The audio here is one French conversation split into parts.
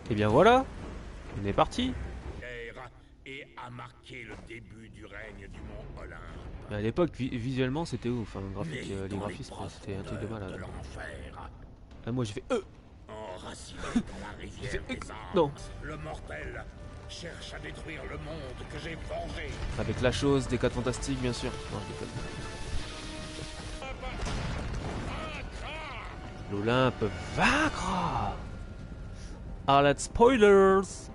Et bien voilà, on est parti. Et a marqué le début du règne du mont Olympe. Mais à l'époque, visuellement, c'était ouf. Enfin, graphique, Né les dans les graphismes, c'était un truc de profondeurs de malade. l'enfer, Ah, moi, j'ai fait enraciné dans la J'ai fait rivière des non. âmes, le mortel cherche à détruire le monde que j'ai forgé. Avec la chose, des 4 fantastiques, bien sûr. Non, je déconne. L'Olympe vaincra. Alert spoilers.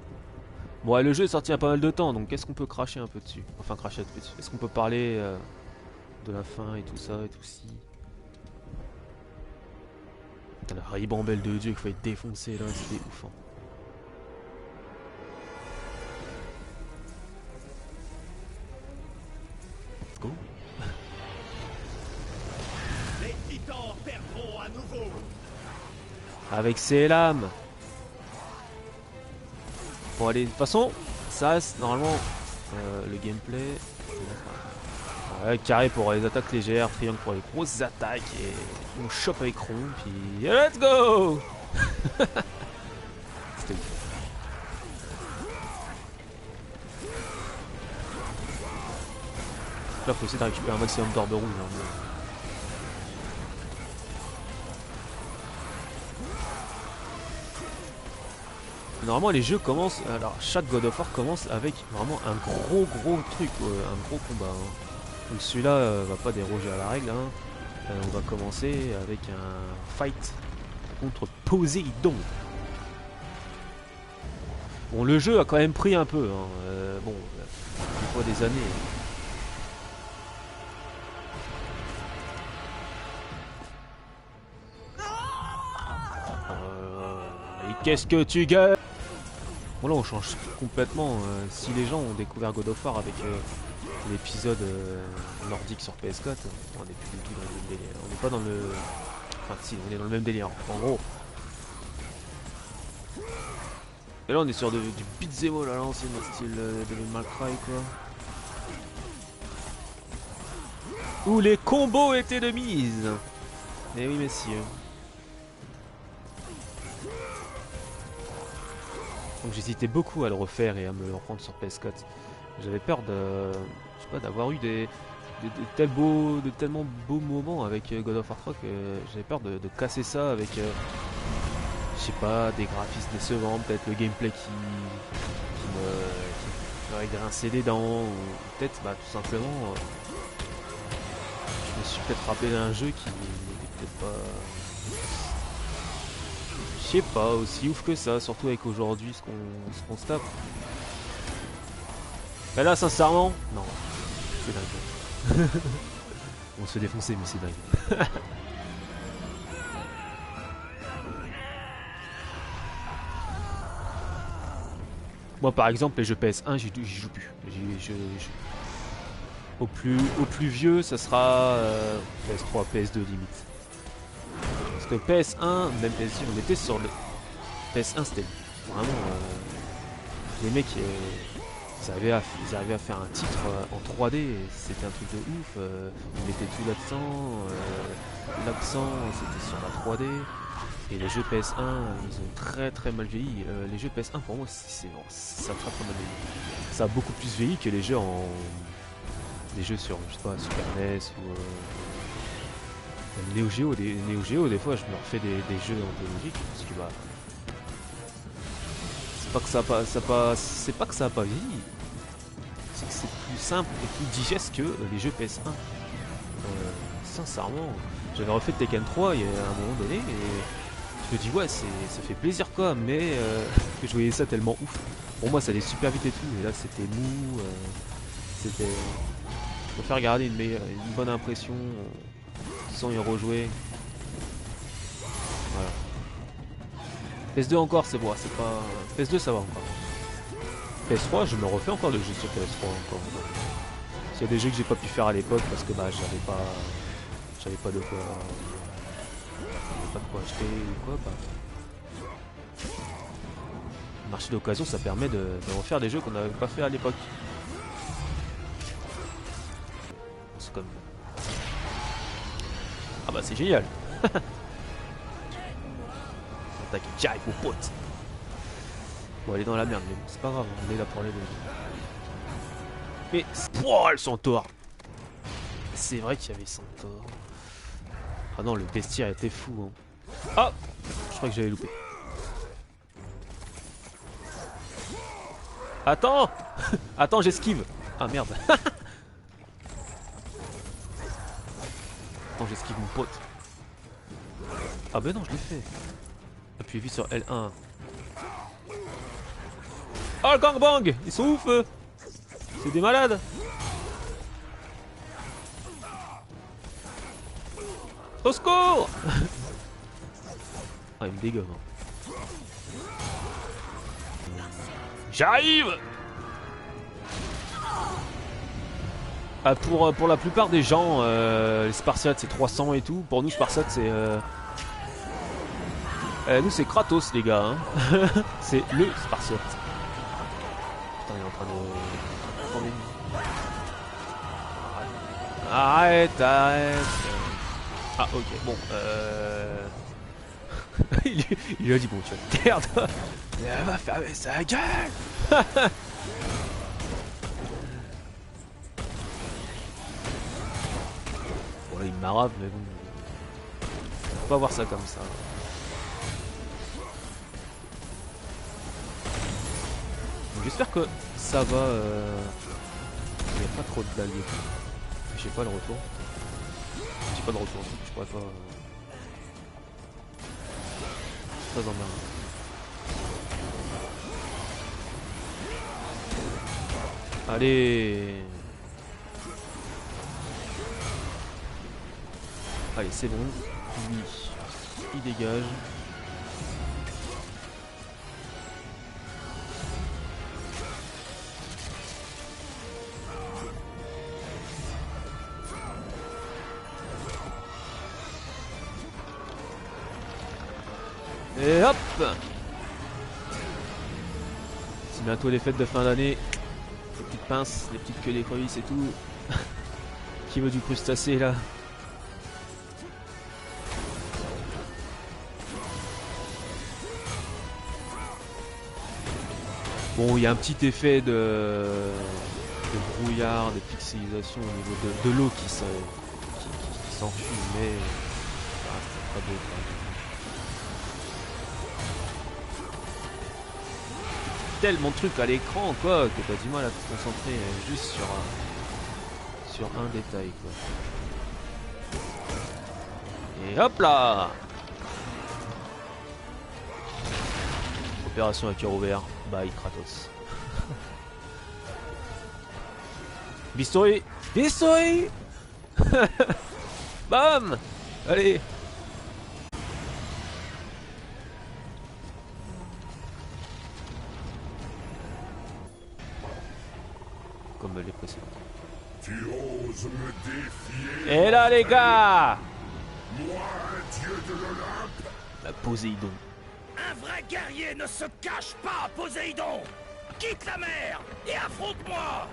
Bon, ouais, le jeu est sorti il y a pas mal de temps, donc est-ce qu'on peut cracher un peu dessus? Enfin, cracher un peu dessus. Est-ce qu'on peut parler de la fin et tout ça et tout si? Putain, la ribambelle de Dieu qu'il fallait défoncer là, c'était ouf. Hein. Let's go. Les titans perdront à nouveau. Avec ses lames. Bon, allez, de toute façon, ça reste normalement le gameplay. Ouais, carré pour les attaques légères, triangle pour les grosses attaques, et on chope avec rond, puis let's go. C'était ouf. Là, faut essayer de récupérer un maximum d'orbes rouges. Hein, mais... Normalement, les jeux commencent. Alors, chaque God of War commence avec vraiment un gros truc, un gros combat. Hein. Donc, celui-là va pas déroger à la règle. Hein. On va commencer avec un fight contre Poséidon. Bon, le jeu a quand même pris un peu. Hein. Bon, il faut des années. Et qu'est-ce que tu gueules? Bon là on change complètement. Si les gens ont découvert God of War avec l'épisode nordique sur PS4, on n'est plus du tout dans le même délire. On n'est pas dans le... Enfin si, on est dans le même délire. En gros. Et là on est sur du beat'em all à l'ancienne, style Devil May Cry quoi. Où les combos étaient de mise. Eh oui messieurs. Donc j'hésitais beaucoup à le refaire et à me le reprendre sur PS4. J'avais peur de, je sais pas, d'avoir eu de tellement beaux moments avec God of War 3 que j'avais peur de casser ça avec, je sais pas, des graphismes décevants, peut-être le gameplay qui m'aurait grincé les dents, ou peut-être bah, tout simplement, je me suis peut-être rappelé d'un jeu qui n'était peut-être pas, je sais pas, aussi ouf que ça, surtout avec aujourd'hui ce qu'on se tape. Mais là, sincèrement, non, c'est dingue. On se fait défoncer, mais c'est dingue. Moi, par exemple, les jeux PS1, j'y joue plus. Au plus vieux, ça sera PS3, PS2 limite. Parce que PS1, même PS2, on était sur le PS1, c'était vraiment les mecs, ils arrivaient à faire un titre en 3D, c'était un truc de ouf. Ils mettaient tout l'accent, c'était sur la 3D. Et les jeux PS1, ils ont très mal vieilli. Les jeux PS1, pour moi, ça a très mal vieilli. Ça a beaucoup plus vieilli que les jeux sur, je sais pas, Super NES ou même Neo Geo. Neo Geo, des fois, je me refais des jeux anthologiques parce que bah, c'est pas que ça a pas vieilli. C'est que c'est plus simple et plus digeste que les jeux PS1. Sincèrement, j'avais refait Tekken 3 il y a un moment donné et je me dis ouais ça fait plaisir quoi, mais que je voyais ça tellement ouf. Pour moi ça allait super vite et tout, et là c'était mou, c'était... Je préfère garder une bonne impression sans y rejouer. Voilà. PS2 encore c'est bon, c'est pas... PS2 ça va encore. PS3 je me refais encore de jeux sur PS3 encore. S'il y a des jeux que j'ai pas pu faire à l'époque parce que bah j'avais pas de quoi... Pas de quoi acheter ou quoi, bah. Le marché d'occasion ça permet de refaire des jeux qu'on n'avait pas fait à l'époque. C'est comme... Ah bah c'est génial. Attaque direct mon pote. Bon, elle est dans la merde, mais bon, c'est pas grave, on est là pour l'aider. Mais, oh, le centaure! C'est vrai qu'il y avait centaure. Ah non, le bestiaire était fou. Hein. Ah! Je crois que j'avais loupé. Attends! Attends, j'esquive! Ah merde! Attends, j'esquive mon pote. Ah ben non, je l'ai fait. Appuyez vite sur L1. Oh le gangbang! Ils sont ouf eux! C'est des malades! Au secours! Ah il me dégomme. Hein. J'arrive! Ah, pour la plupart des gens, les Spartiates c'est 300 et tout. Pour nous Spartiates c'est... nous c'est Kratos les gars. Hein. C'est le Spartiate. Putain il est en train de... Arrête, arrête. Ah ok, bon il lui a dit bon tu vas te perdre. Elle va fermer sa gueule. Bon là il m'arrabe mais bon. Faut pas voir ça comme ça. J'espère que ça va. Il n'y a pas trop de d'alliés. J'ai pas le retour. J'ai pas de retour, donc je pourrais pas. Très emmerdant. Allez. Allez, c'est bon. Lui, il dégage. Et hop! C'est bientôt les fêtes de fin d'année. Les petites pinces, les petites queues d'écrevisses et tout. Qui veut du crustacé là? Bon, il y a un petit effet de brouillard, de pixelisation au niveau de l'eau qui s'enfuit, mais ça reste pas beau. Tellement de trucs à l'écran quoi que t'as du mal à te concentrer juste sur un détail quoi. Et hop là! Opération à cœur ouvert, by Kratos. Bistouri! Bistouri! Bam! Allez! Comme les précédents. Tu oses me défier? Et là les gars! Moi, un dieu de l'Olympe? La Poséidon. Un vrai guerrier ne se cache pas, Poséidon! Quitte la mer et affronte-moi!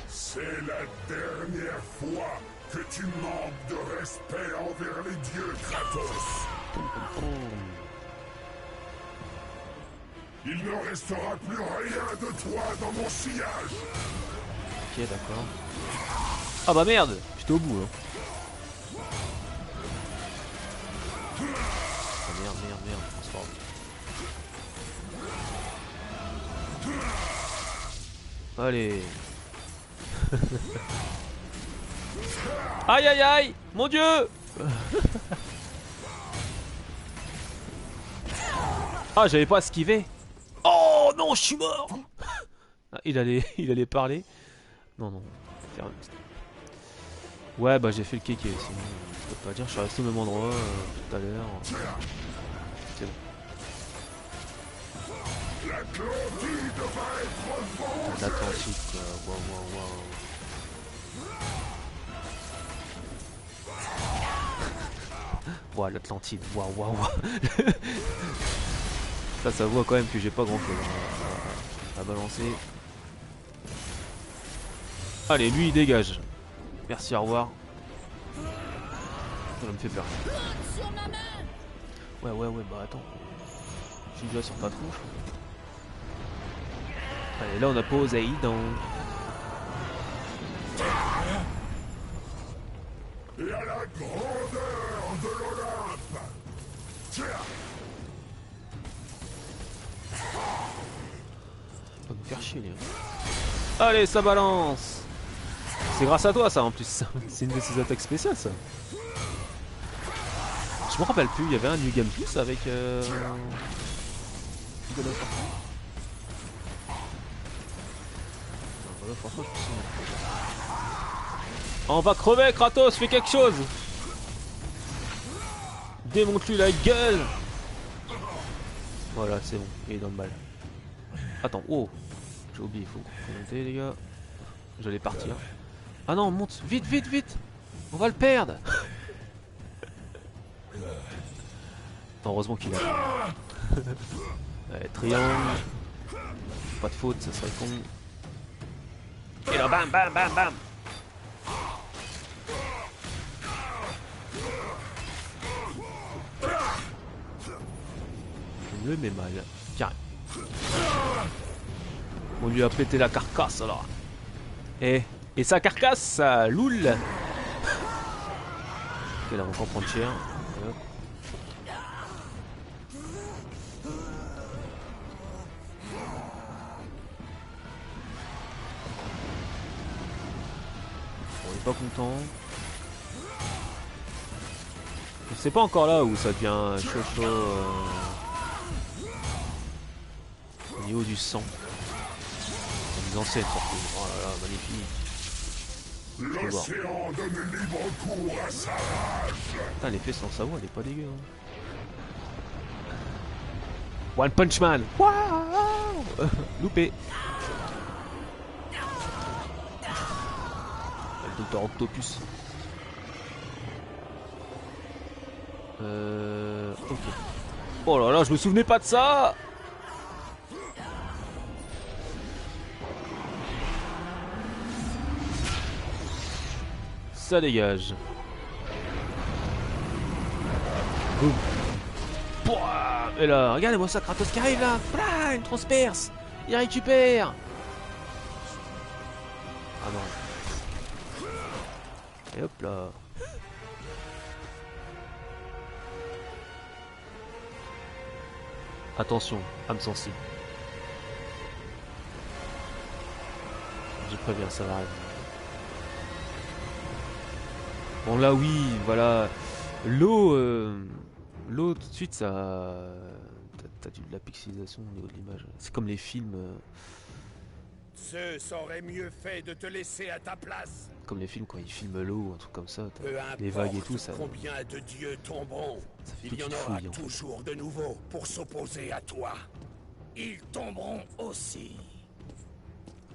C'est la dernière fois que tu manques de respect envers les dieux, Kratos! Il ne restera plus rien de toi dans mon sillage! Ok, d'accord. Ah bah merde! J'étais au bout, hein. Oh, merde, transforme. Allez. Aïe aïe aïe! Mon dieu! Ah, j'avais pas esquivé. Oh non, je suis mort! Ah, il allait parler. Non. Ouais, bah j'ai fait le kéké, sinon je peux pas dire, je suis resté au même endroit tout à l'heure. C'est bon. L'Atlantide quoi, waouh. Ouah, l'Atlantide, waouh. Ça voit quand même que j'ai pas grand chose à balancer. Allez, lui il dégage. Merci, au revoir. Ça me fait peur. Ouais, bah attends. Je suis déjà sur ta tronche. Allez, là on a Poséidon. Et à la grandeur de l'Olympe. Tiens. Pas me faire chier, les gars. Allez, ça balance. C'est grâce à toi, ça, en plus. C'est une de ses attaques spéciales, ça. Je me rappelle plus, il y avait un New Game Plus avec... Voilà, franchement, je me souviens. On va crever, Kratos, fais quelque chose. Démonte-lui la gueule. Voilà, c'est bon, il est dans le mal. Attends, oh, j'ai oublié, il faut monter, les gars. J'allais partir. Ah non, monte, vite, vite, vite. On va le perdre. Heureusement qu'il a. Ouais, triangle. Pas de faute, ça serait con. Et là, bam, bam, bam, bam. Je le mets mal. Tiens. On lui a pété la carcasse là. Et sa carcasse, ça loul. Ok, là, on va encore prendre cher. Hop. On est pas content. C'est pas encore là où ça devient chaud au niveau du sang. Les anciennes surtout. Oh là là, magnifique. L'océan donne libre cours à sa rage. Putain, l'effet sans savoir, elle est pas dégueu. Hein. One Punch Man. Waouh. Loupé. Le Docteur Octopus. Ok. Oh là là, je me souvenais pas de ça. Ça dégage. Boum. Pouah. Et là, regardez-moi ça, Kratos qui arrive là. Voilà, il transperce. Il récupère. Ah non. Et hop là. Attention, âme sensible. Je préviens, ça va arriver. Bon là oui, voilà. L'eau, l'eau tout de suite ça... T'as de la pixelisation au niveau de l'image. C'est comme les films... Zeus aurait mieux fait de te laisser à ta place. Comme les films quand ils filment l'eau, un truc comme ça. Les vagues et tout ça. Combien de dieux tomberont, Ça fait il y en toute aura fouille, en fait. toujours de nouveaux pour s'opposer à toi. Ils tomberont aussi.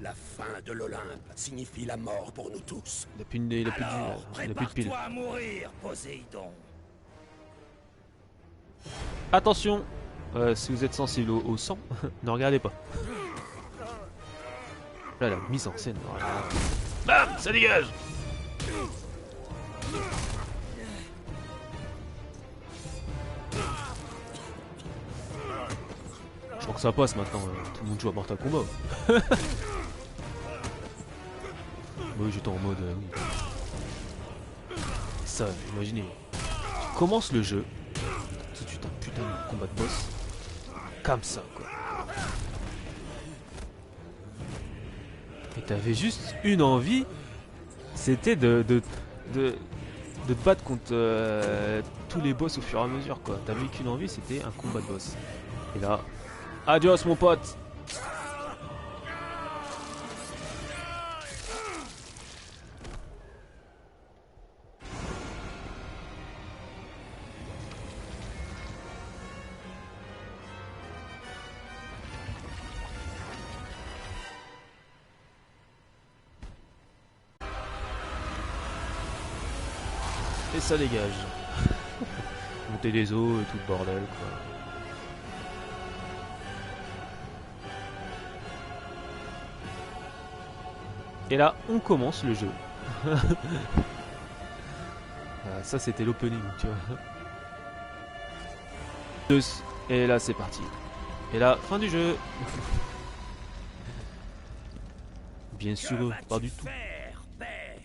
La fin de l'Olympe signifie la mort pour nous tous. Il a plus de, il a plus de, Alors, il a plus de pile. prépare-toi à mourir, Poséidon. Attention, si vous êtes sensible au sang, ne regardez pas. Là, la mise en scène. Voilà. Bam, ça dégage. Je crois que ça passe maintenant. Tout le monde joue à Mortal Kombat. Oui, j'étais en mode. Oui. Ça, imaginez. Tu commences le jeu. Tout de suite un putain de combat de boss. Comme ça, quoi. Et t'avais juste une envie. C'était de te battre contre tous les boss au fur et à mesure, quoi. T'avais qu'une envie, c'était un combat de boss. Et là, adios mon pote. Et ça dégage. Monter les eaux et tout le bordel, quoi. Et là, on commence le jeu. Ah, ça, c'était l'opening, tu vois. Et là, c'est parti. Et là, fin du jeu. Bien sûr, pas du tout. Faire, père.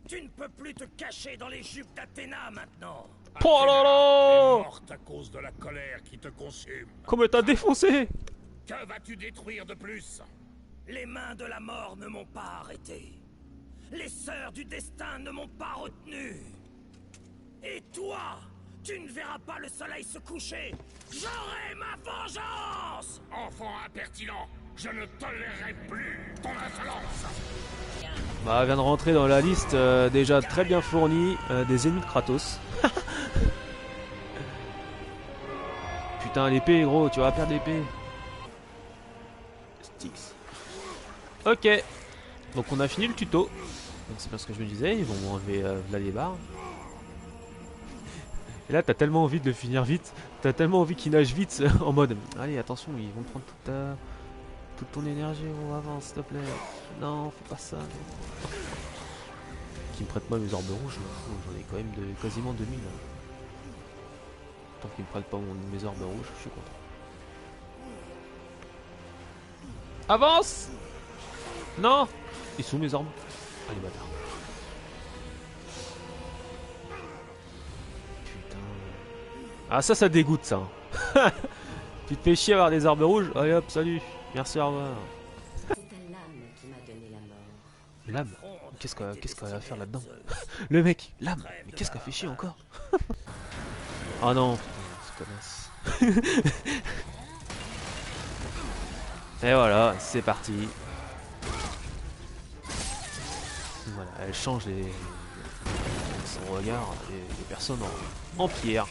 Tu ne peux plus te cacher dans les jupes d'Athéna maintenant. Oh là Athéna là! est morte à cause de la colère qui te consume. Comment t'as défoncé? Que vas-tu détruire de plus? Les mains de la mort ne m'ont pas arrêté. Les sœurs du destin ne m'ont pas retenu. Et toi, tu ne verras pas le soleil se coucher. J'aurai ma vengeance! Enfant impertinent, je ne tolérerai plus ton insolence. Bah, vient de rentrer dans la liste déjà très bien fournie des ennemis de Kratos. Putain, l'épée, gros, tu vas perdre l'épée. Styx. Ok. Donc on a fini le tuto. Donc c'est bien ce que je me disais, ils vont m'enlever là les barres. Et là t'as tellement envie de le finir vite, t'as tellement envie qu'il nage vite en mode allez attention, ils vont prendre toute ton énergie, on avance s'il te plaît. Non, fais pas ça. Qui me prête moi mes orbes rouges, j'en ai quand même quasiment 2000. Là. Tant qu'ils me prêtent pas mes orbes rouges, je suis content. Avance! Non! Ils sont mes orbes. Allez bâtard. Putain. Ah ça dégoûte ça. Tu te fais chier à avoir des orbes rouges? Allez hop, salut. Merci, au revoir. C'est ta lame qui m'a donné la mort. L'âme? Qu'est-ce qu'elle va faire là-dedans? Le mec, l'âme? Mais qu'est-ce qu'elle fait chier encore? Oh non, putain, ce connasse. Et voilà, c'est parti. Voilà, elle change son regard, les personnes en pierre.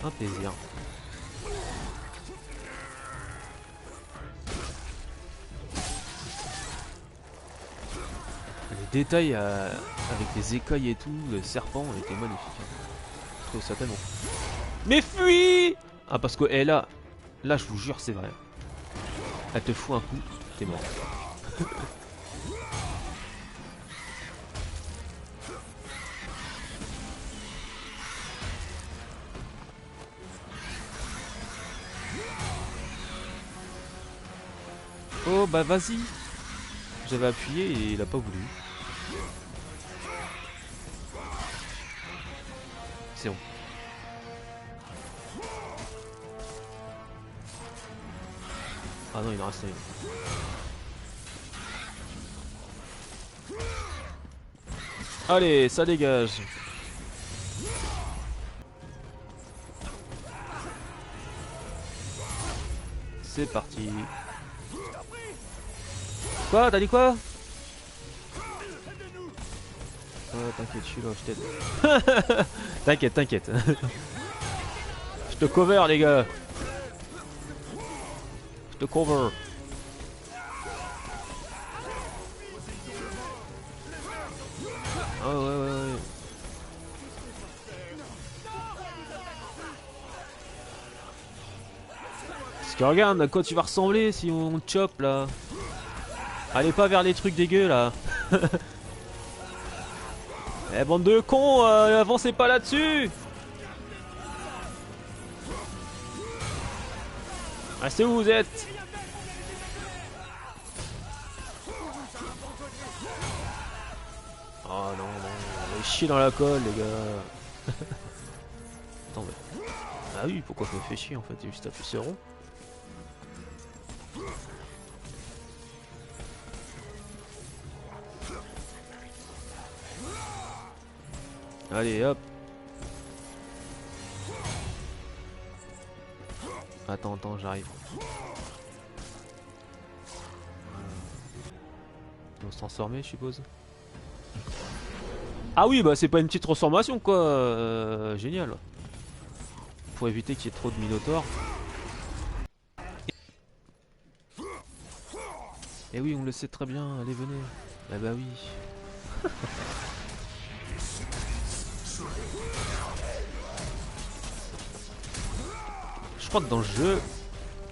Un plaisir. Les détails avec les écailles et tout, le serpent était magnifique. Je trouve ça tellement. Mais fuis! Ah parce que elle là je vous jure c'est vrai. Elle te fout un coup, t'es mort. Oh bah vas-y. J'avais appuyé et il a pas voulu. C'est bon. Ah non, il en reste un. Allez, ça dégage. C'est parti. Quoi? T'as dit quoi? T'inquiète, je suis là, je t'aide. T'inquiète, t'inquiète. Je te cover, les gars. Je te cover. Ah ouais. Parce que regarde à quoi tu vas ressembler si on te chope là. Allez pas vers les trucs dégueux là. Eh bande de cons, avancez pas là-dessus. Restez où vous êtes. Oh non, on va chier dans la colle les gars. Attends mais... Ah oui, pourquoi je me fais chier en fait, j'ai juste appuyé sur rond. Allez hop. Attends, j'arrive. Ils vont se transformer je suppose. Ah oui bah c'est pas une petite transformation quoi, génial. Pour éviter qu'il y ait trop de minotaures. Et oui on le sait très bien, allez venez. Ah bah oui. Je crois que dans le jeu,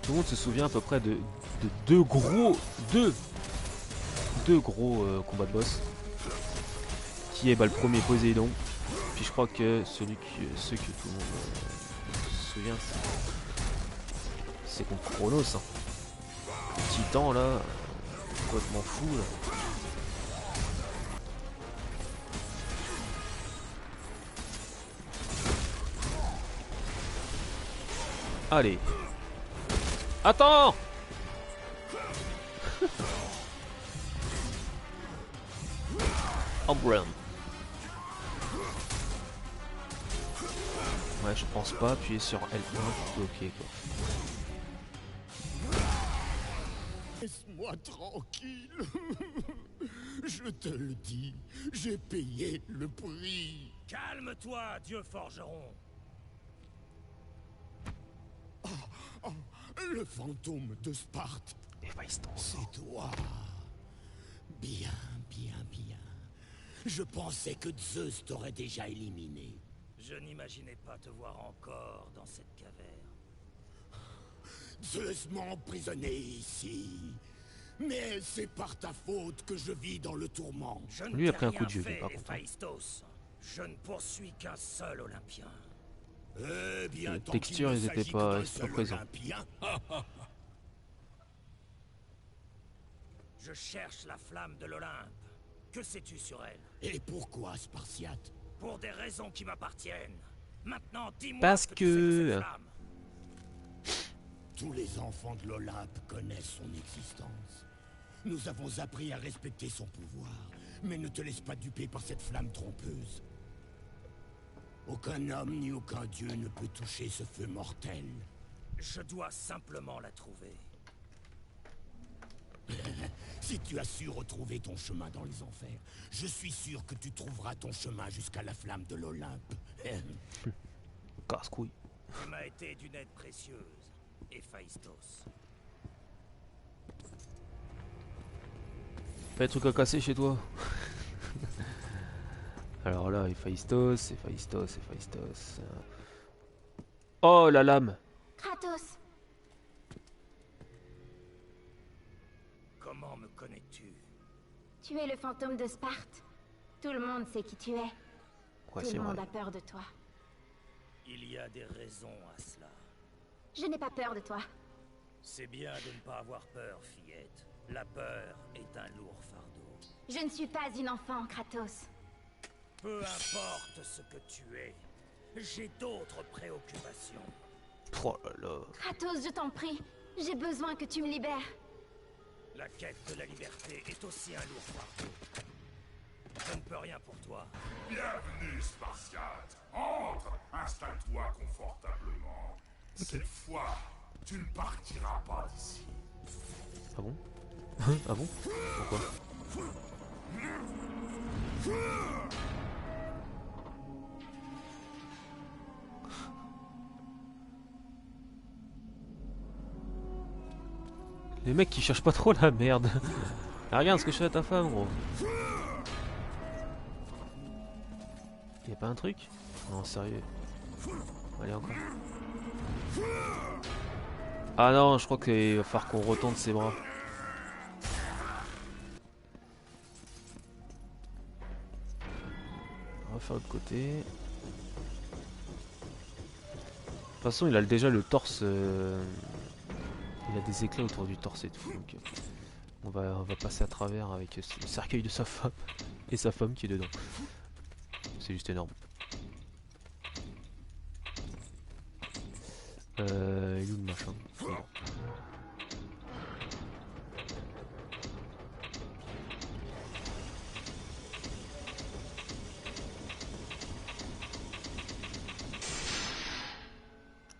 tout le monde se souvient à peu près de deux gros combats de boss. Qui est bah, le premier Poséidon. Puis je crois que ceux que tout le monde se souvient, c'est contre Chronos. Hein. Le titan là. Complètement fou là. Allez. Attends. Umbrella. Ouais, je pense pas appuyer sur L1 pour bloquer quoi. Laisse-moi tranquille. Je te le dis, j'ai payé le prix. Calme-toi, dieu forgeron. Le fantôme de Sparte. C'est toi. Bien, bien, bien. Je pensais que Zeus t'aurait déjà éliminé. Je n'imaginais pas te voir encore dans cette caverne. Zeus m'a emprisonné ici. Mais c'est par ta faute que je vis dans le tourment. Lui a pris un coup de vieux, par contre. Je ne poursuis qu'un seul Olympien. Eh bien, les textures, ils étaient pas présents. Je cherche la flamme de l'Olympe. Que sais-tu sur elle? Et pourquoi, Spartiate? Pour des raisons qui m'appartiennent. Maintenant, dis-moi Parce ce que tu sais de que... cette flamme. Tous les enfants de l'Olympe connaissent son existence. Nous avons appris à respecter son pouvoir, mais ne te laisse pas duper par cette flamme trompeuse. Aucun homme ni aucun dieu ne peut toucher ce feu mortel. Je dois simplement la trouver. Si tu as su retrouver ton chemin dans les enfers, je suis sûr que tu trouveras ton chemin jusqu'à la flamme de l'Olympe. Casse-couille. Tu m'as été d'une aide précieuse, Héphaïstos. Pas des trucs à casser chez toi. Alors là, Héphaïstos. Oh, la lame. Kratos, Comment me connais-tu? tu es le fantôme de Sparte. Tout le monde sait qui tu es. Ouais, Tout c'est le monde vrai. a peur de toi. Il y a des raisons à cela. Je n'ai pas peur de toi. C'est bien de ne pas avoir peur, fillette. La peur est un lourd fardeau. Je ne suis pas une enfant, Kratos. Peu importe ce que tu es, j'ai d'autres préoccupations. Oh là là. Kratos, je t'en prie. J'ai besoin que tu me libères. La quête de la liberté est aussi un lourd fardeau. Je ne peux rien pour toi. Bienvenue, Spartiate. Entre, installe-toi confortablement. Cette fois, tu ne partiras pas d'ici. Ah bon? Ah bon? Pourquoi? Les mecs qui cherchent pas trop la merde. Ah, regarde ce que je fais à ta femme, gros. Y'a pas un truc? Non, sérieux. Allez, encore. Ah non, je crois qu'il va falloir qu'on retente ses bras. On va faire l'autre côté. De toute façon, il a déjà le torse. Il a des éclats autour du torse et tout. Donc, on va passer à travers avec le cercueil de sa femme et sa femme qui est dedans. C'est juste énorme. Il est où le machin? Bon.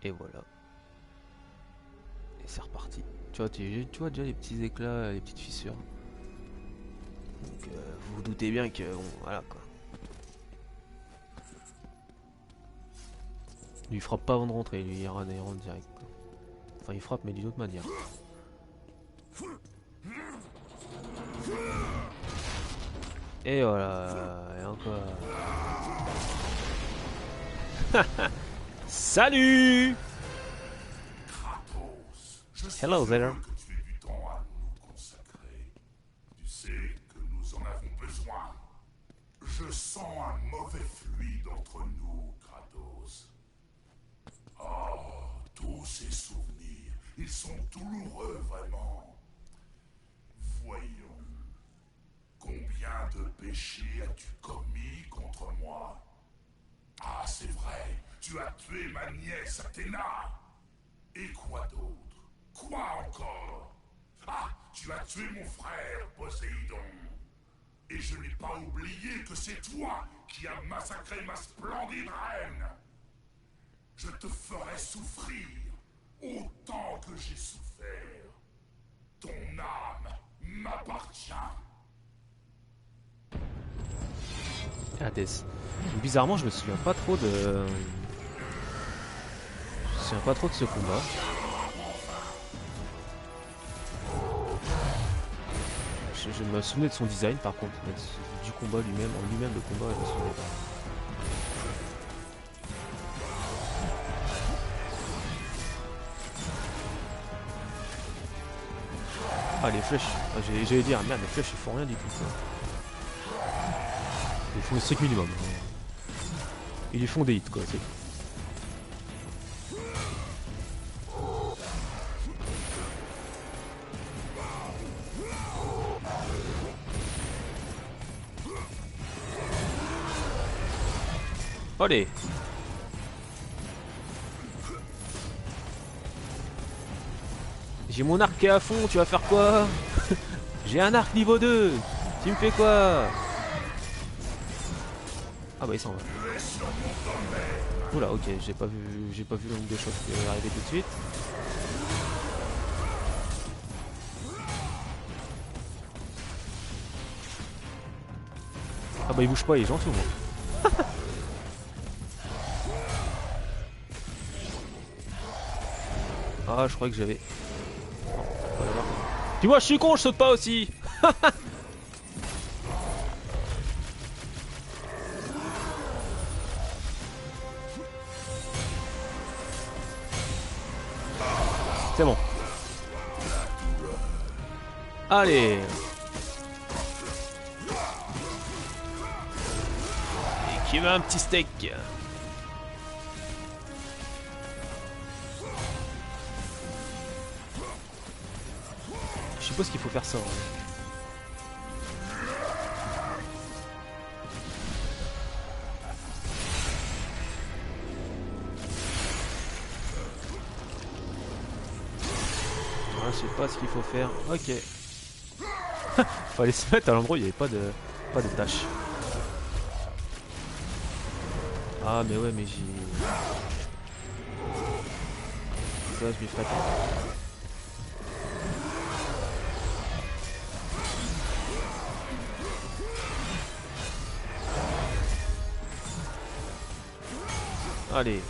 Et voilà. Et c'est reparti. Tu vois déjà les petits éclats, les petites fissures. Donc vous vous doutez bien que bon, voilà quoi. Lui il frappe pas avant de rentrer, lui il rentre direct quoi. Enfin il frappe mais d'une autre manière. Et voilà, et encore. Salut! Kratos, je suis Hello there. heureux que tu aies du temps à nous consacrer. Tu sais que nous en avons besoin. Je sens un mauvais fluide entre nous, Kratos. Oh, tous ces souvenirs, ils sont douloureux vraiment. Voyons. Combien de péchés as-tu commis contre moi? Ah, c'est vrai, tu as tué ma nièce Athéna. Et quoi d'autre? Quoi encore? Ah, tu as tué mon frère Poséidon. Et je n'ai pas oublié que c'est toi qui as massacré ma splendide reine. Je te ferai souffrir autant que j'ai souffert. Ton âme m'appartient. Hadès. Bizarrement, je me souviens pas trop de. Je me souviens pas trop de ce combat. Je me souvenais de son design par contre, mais du combat lui-même, en lui-même le combat, je me souvenais pas. Ah les flèches, ah, j'allais dire merde, les flèches ils font rien du tout quoi. Ils font le strict minimum. Ils lui font des hits quoi, c'est. Allez. J'ai mon arc qui est à fond, tu vas faire quoi? J'ai un arc niveau 2. Tu me fais quoi? Ah bah il s'en va. Oula ok, j'ai pas vu le nombre de choses qui est arrivé tout de suite. Ah bah il bouge pas, il est gentil au moins. Ah, je croyais que j'avais. Non, pas là-bas. Puis moi, je suis con, je saute pas aussi. C'est bon. Allez. Et qui veut un petit steak? Je suppose qu'il faut faire ça. Je sais pas ce qu'il faut faire. Ok. Fallait se mettre à l'endroit où il n'y avait pas de tâches. Ah mais ouais mais j'ai. Ça je m'y ferai pas. Allez.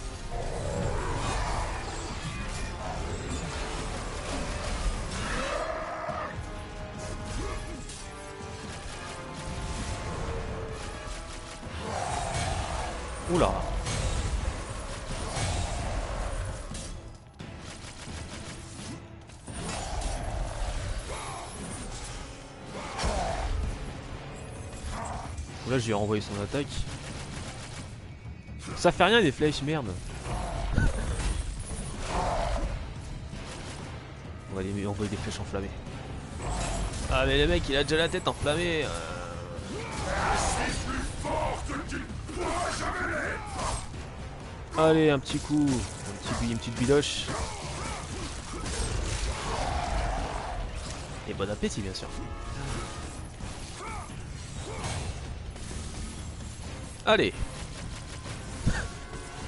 Oula. Là j'ai renvoyé son attaque. Ça fait rien des flèches, merde. On va les envoyer des flèches enflammées. Ah mais le mec il a déjà la tête enflammée. Allez un petit coup, une petite bidoche. Et bon appétit bien sûr. Allez.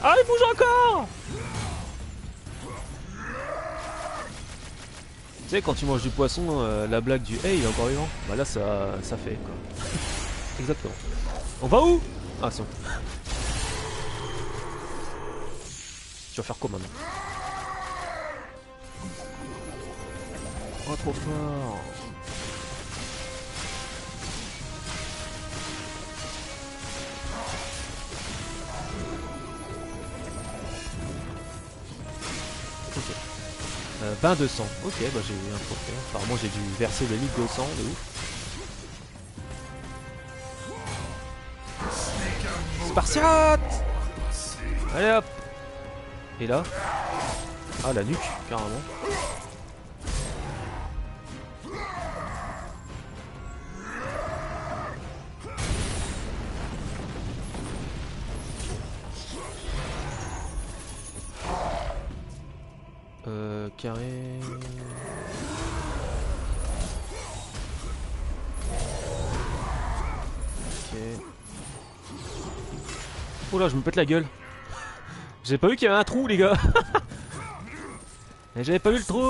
Ah il bouge encore. Tu sais quand tu manges du poisson, la blague du hey il est encore vivant. Bah là ça fait quoi. Exactement. On va où? Ah c'est bon. Tu vas faire quoi maintenant? Oh trop fort. Ok. 20 de sang. Ok bah j'ai eu un trophée. Apparemment j'ai dû verser le litre de sang de ouf. Spartiate. Allez hop. Et là. Ah la nuque carrément. Carré. Ok. Oh là, je me pète la gueule. J'avais pas vu qu'il y avait un trou, les gars. Et j'avais pas vu le trou.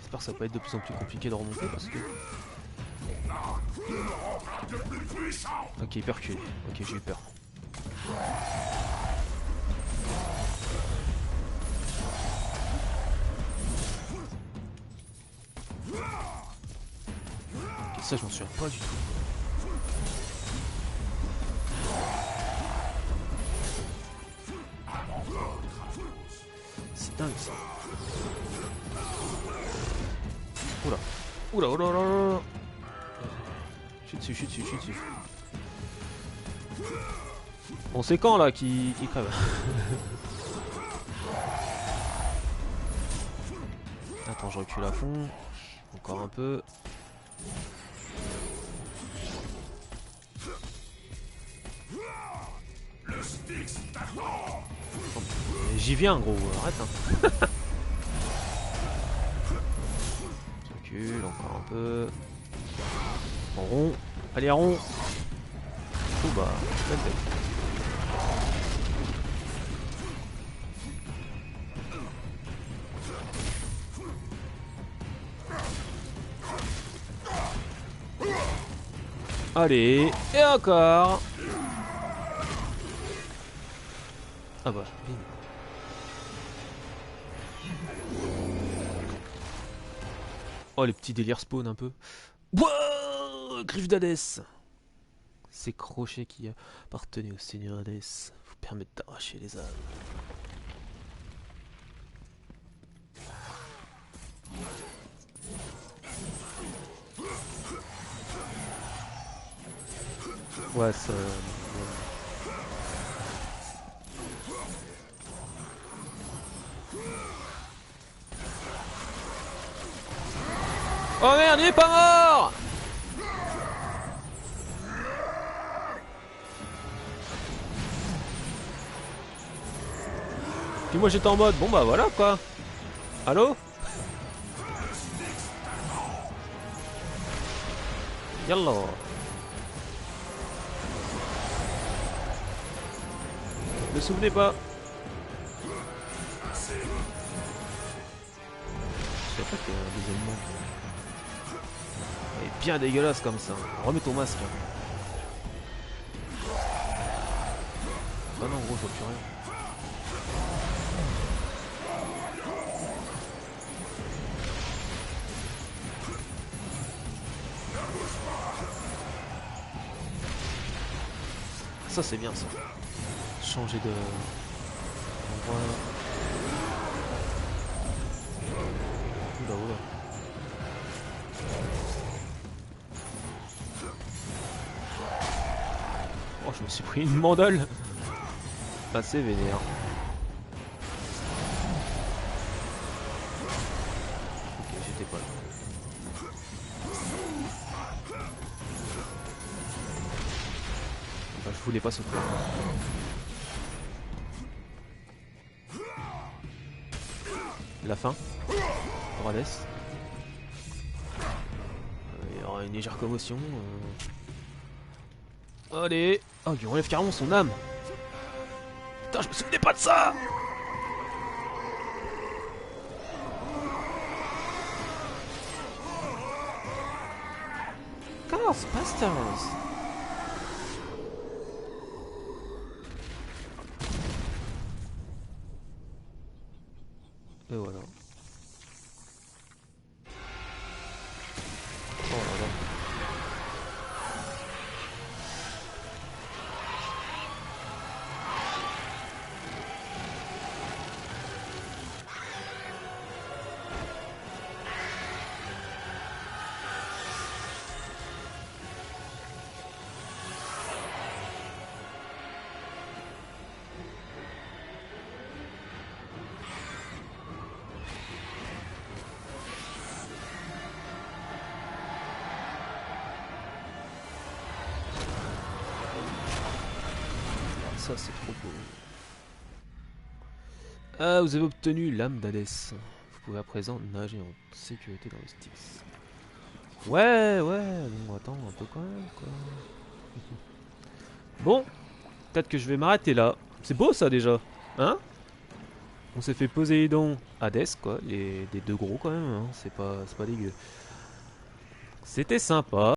J'espère que ça va pas être de plus en plus compliqué de remonter parce que. Ok, il peut reculer. Ok, j'ai eu peur. Ok, ça, je m'en souviens pas du tout. C'est dingue ça. Oula. Oula, oula, oula, oula. Je suis dessus, je suis dessus, je suis dessus. Bon, c'est quand là qui crève? Attends, je recule à fond. Encore un peu. J'y viens gros, arrête hein. Je recule encore un peu. En rond. Allez à rond. Oh bah, plein de tête. Allez, et encore. Ah bah, bim. Oh, les petits délires spawn un peu. Wouah, griffe d'Hadès. Ces crochets qui appartenaient au seigneur Hadès vous permettent d'arracher les âmes. Ouais, ça... Oh merde, il est pas mort! Puis moi j'étais en mode, bon bah voilà quoi. Allô? Yallah. Vous vous souvenez pas? Je sais pas qu'il y a un deuxième monde. Il est bien dégueulasse comme ça. Remets ton masque. Ah non gros, je vois plus rien. Ça c'est bien ça. Changer de... Voilà. Oula oula. Oh, je me suis pris une mandale. Assez vénère. Ok, j'étais pas là. Bah, je voulais pas sauter. La fin pour Hadès. Il y aura une légère commotion. Allez. Oh, il enlève carrément son âme. Putain, je me souvenais pas de ça. Ghostbusters. Et voilà. Oh là là. Ça c'est trop beau. Ah, vous avez obtenu l'âme d'Hadès. Vous pouvez à présent nager en sécurité dans le Styx. Ouais, bon attends un peu quand même quoi. Bon, peut-être que je vais m'arrêter là. C'est beau ça déjà, hein? On s'est fait Poséidon, Hadès quoi, les deux gros quand même, hein. C'est pas dégueu. C'était sympa.